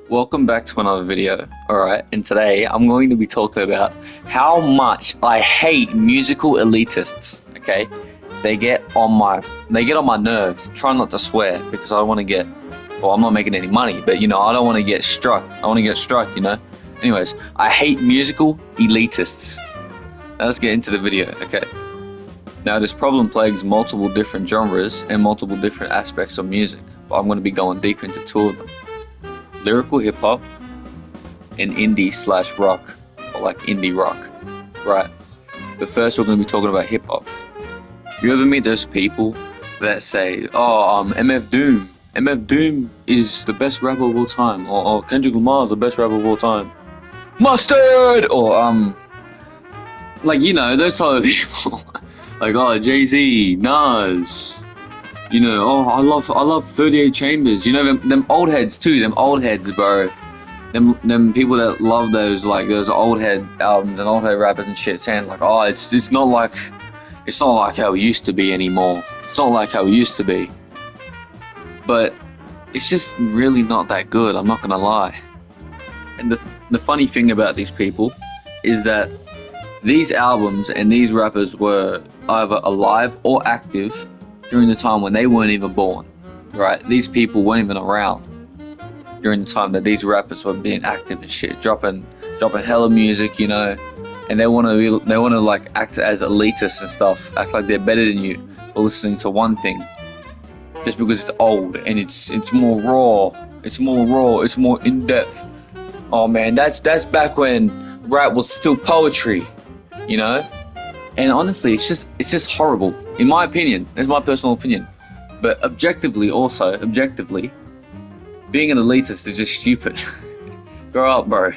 Welcome back to another video. Alright, and today I'm going to be talking about how much I hate musical elitists. Okay? They get on my nerves. I'm trying not to swear because I don't want to get, well, I'm not making any money, but you know, I don't want to get struck. I want to get struck, you know? Anyways, I hate musical elitists. Now let's get into the video, okay? Now this problem plagues multiple different genres and multiple different aspects of music, but I'm going to be going deep into two of them. Lyrical hip-hop and indie/rock, or like indie rock, right? But first we're going to be talking about hip-hop. You ever meet those people that say, MF Doom is the best rapper of all time, or Kendrick Lamar is the best rapper of all time, Mustard, or like, you know, those type of people. Like, Jay-Z, Nas, you know, I love 38 Chambers, you know, them old heads too, them old heads, bro. Them people that love those old head albums and old head rappers and shit, saying like, it's not like how it used to be anymore. It's not like how it used to be. But it's just really not that good, I'm not gonna lie. And the funny thing about these people is that these albums and these rappers were either alive or active during the time when they weren't even born, right? These people weren't even around during the time that these rappers were being active and shit, dropping hella music, you know, and they want to like act as elitists and stuff, act like they're better than you for listening to one thing, just because it's old and it's more raw, it's more in depth. Oh man, that's back when rap was still poetry, you know. And honestly, it's just horrible, in my opinion. It's my personal opinion. But objectively, being an elitist is just stupid. Grow up, bro.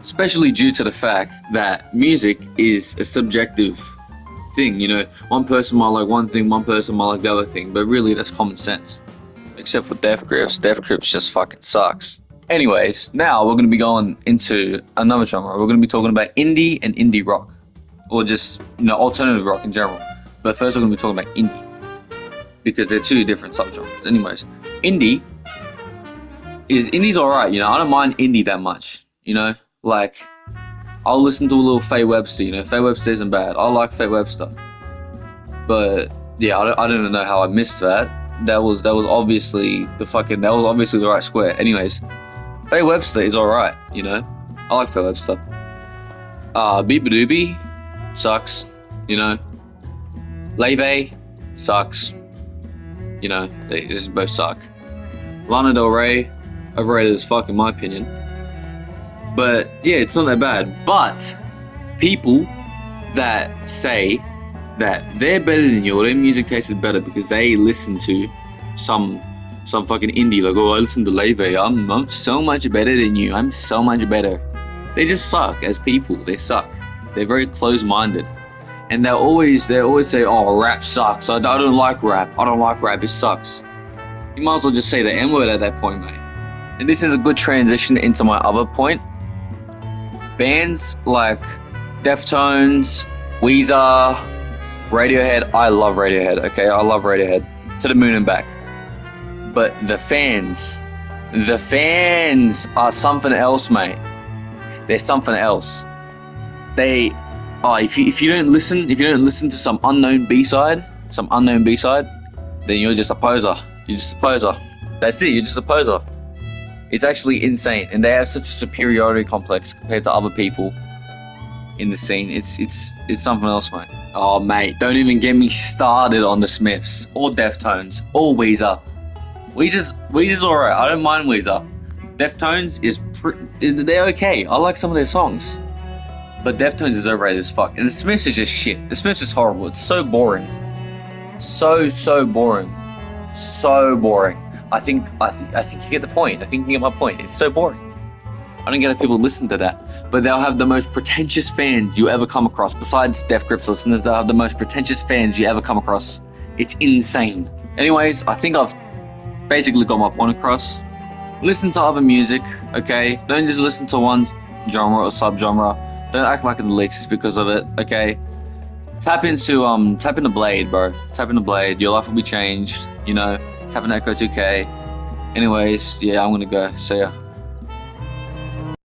Especially due to the fact that music is a subjective thing, you know. One person might like one thing, one person might like the other thing, but really that's common sense. Except for Death Grips. Death Grips just fucking sucks. Anyways, now we're going to be going into another genre. We're going to be talking about indie and indie rock. Or just, you know, alternative rock in general. But first we're going to be talking about indie, because they're two different subgenres. Anyways, indie's alright, you know. I don't mind indie that much, you know. Like, I'll listen to a little Faye Webster, you know. Faye Webster isn't bad. I like Faye Webster. But yeah, I don't even know how I missed that. That was obviously the right square. Anyways, Faye Webster is alright, you know. I like Faye Webster. Beeba Doobie sucks, you know. Leve sucks, you know. They just both suck. Lana Del Rey, overrated as fuck in my opinion. But yeah, it's not that bad. But people that say that they're better than you, or their music taste is better because they listen to some fucking indie, like, I listen to Leve, I'm so much better than you, I'm so much better. They just suck as people. They suck. They're very close-minded, and they always say, rap sucks. I don't like rap. I don't like rap. It sucks. You might as well just say the N-word at that point, mate. And this is a good transition into my other point. Bands like Deftones, Weezer, Radiohead. I love Radiohead. Okay, I love Radiohead to the moon and back. But the fans are something else, mate. They're something else. If you don't listen to some unknown B-side, then you're just a poser. That's it. You're just a poser. It's actually insane, and they have such a superiority complex compared to other people in the scene. It's something else, mate. Oh, mate, don't even get me started on the Smiths or Deftones or Weezer. Weezer's alright. I don't mind Weezer. Deftones they're okay. I like some of their songs. But Deftones is overrated as fuck. And the Smiths is just shit. The Smiths is horrible. It's so boring. So boring. So boring. I think you get the point. I think you get my point. It's so boring. I don't get how people listen to that. But they'll have the most pretentious fans you ever come across. Besides Death Grips listeners, they'll have the most pretentious fans you ever come across. It's insane. Anyways, I think I've basically got my point across. Listen to other music, okay? Don't just listen to one genre or subgenre. Don't act like an elitist because of it, okay? Tap into Blade, bro. Tap into Blade. Your life will be changed, you know? Tap into Echo 2K. Anyways, yeah, I'm gonna go. See ya.